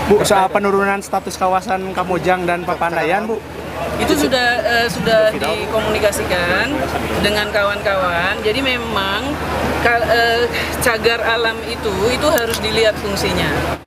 Bu, soal penurunan status kawasan Kamojang dan Papandayan, Bu? Itu sudah dikomunikasikan dengan kawan-kawan. Jadi memang cagar alam itu harus dilihat fungsinya.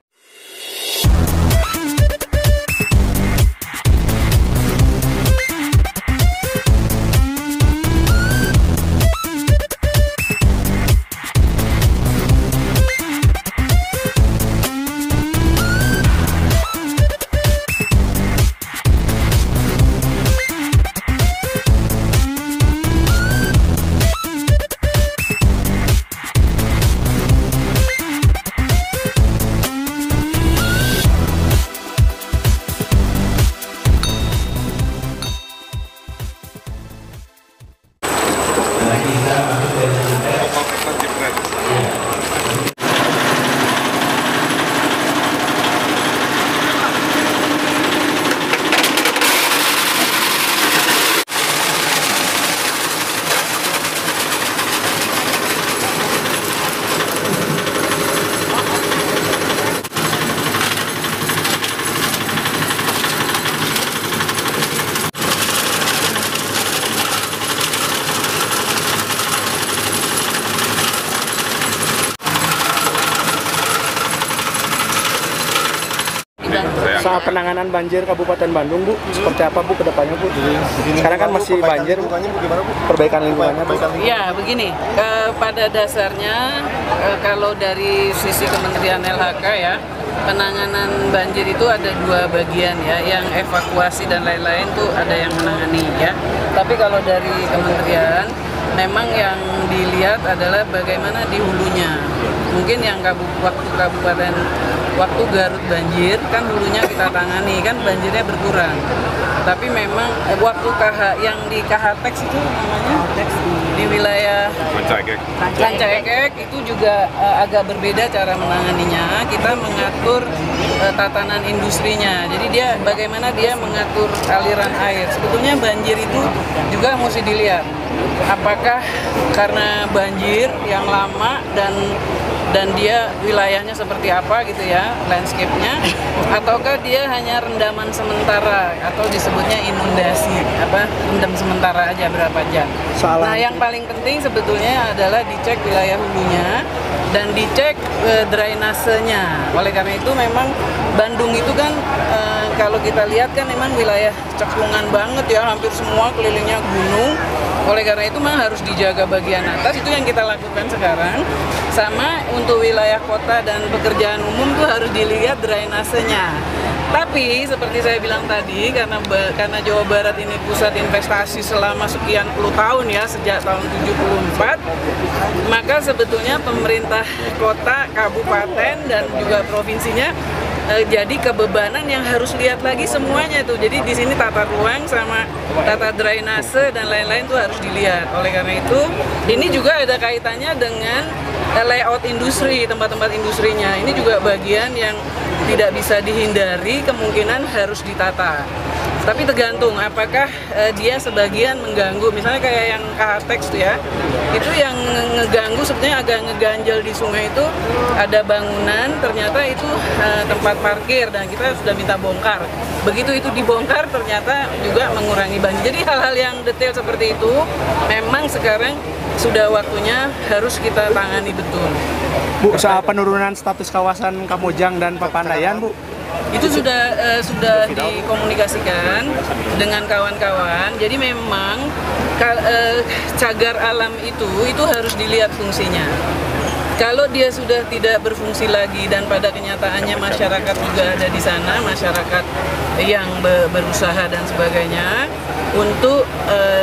Soal penanganan banjir Kabupaten Bandung, Bu, seperti apa, Bu, ke depannya, Bu? Sekarang kan masih banjir, perbaikan lingkungannya, Bu. Ya, begini, pada dasarnya kalau dari sisi Kementerian LHK ya, penanganan banjir itu ada dua bagian ya, yang evakuasi dan lain-lain tuh ada yang menangani ya. Tapi kalau dari kementerian, memang yang dilihat adalah bagaimana di hulunya. Mungkin yang kabupaten waktu Garut banjir kan hulunya kita tangani, kan banjirnya berkurang. Tapi memang waktu yang di KHTEX itu namanya di wilayah Rancaekek itu juga agak berbeda cara menanganinya. Kita mengatur tatanan industrinya. Jadi bagaimana dia mengatur aliran air. Sebetulnya banjir itu juga mesti dilihat. Apakah karena banjir yang lama dan dia wilayahnya seperti apa gitu ya, landscape-nya, ataukah dia hanya rendaman sementara atau disebutnya inundasi, rendam sementara aja berapa jam. Nah, yang paling penting sebetulnya adalah dicek wilayah hulunya dan dicek drainasenya. Oleh karena itu memang Bandung itu kan kalau kita lihat kan memang wilayah cekungan banget ya, hampir semua kelilingnya gunung. Oleh karena itu memang harus dijaga bagian atas, itu yang kita lakukan sekarang. Sama untuk wilayah kota dan pekerjaan umum tuh harus dilihat drainasenya. Tapi seperti saya bilang tadi, karena Jawa Barat ini pusat investasi selama sekian puluh tahun ya, sejak tahun 74, maka sebetulnya pemerintah kota, kabupaten, dan juga provinsinya jadi kebebanan yang harus lihat lagi semuanya tuh. Jadi di sini tata ruang sama tata drainase dan lain-lain tuh harus dilihat. Oleh karena itu, ini juga ada kaitannya dengan layout industri, tempat-tempat industrinya. Ini juga bagian yang tidak bisa dihindari, kemungkinan harus ditata. Tapi tergantung apakah dia sebagian mengganggu, misalnya kayak yang KHTEX tuh ya, itu yang ngeganggu sebetulnya agak ngeganjel di sungai itu ada bangunan, ternyata itu tempat parkir dan kita sudah minta bongkar. Begitu itu dibongkar ternyata juga mengurangi banjir. Jadi hal-hal yang detail seperti itu memang sekarang sudah waktunya harus kita tangani betul. Bu, soal penurunan status kawasan Kamojang dan Papandayan, Bu? Itu sudah dikomunikasikan dengan kawan-kawan. Jadi memang cagar alam itu harus dilihat fungsinya. Kalau dia sudah tidak berfungsi lagi dan pada kenyataannya masyarakat juga ada di sana, masyarakat yang berusaha dan sebagainya untuk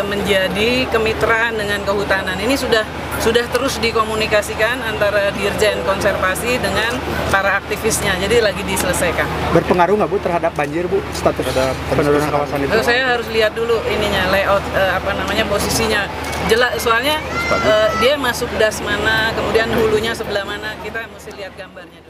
menjadi kemitraan dengan kehutanan. Ini sudah terus dikomunikasikan antara Dirjen Konservasi dengan para aktivisnya, jadi lagi diselesaikan. Berpengaruh nggak, Bu, terhadap banjir, Bu, status penurunan kawasan itu? Saya harus lihat dulu ininya, layout posisinya jelas, soalnya dia masuk das mana, kemudian hulunya sebelah mana, kita mesti lihat gambarnya.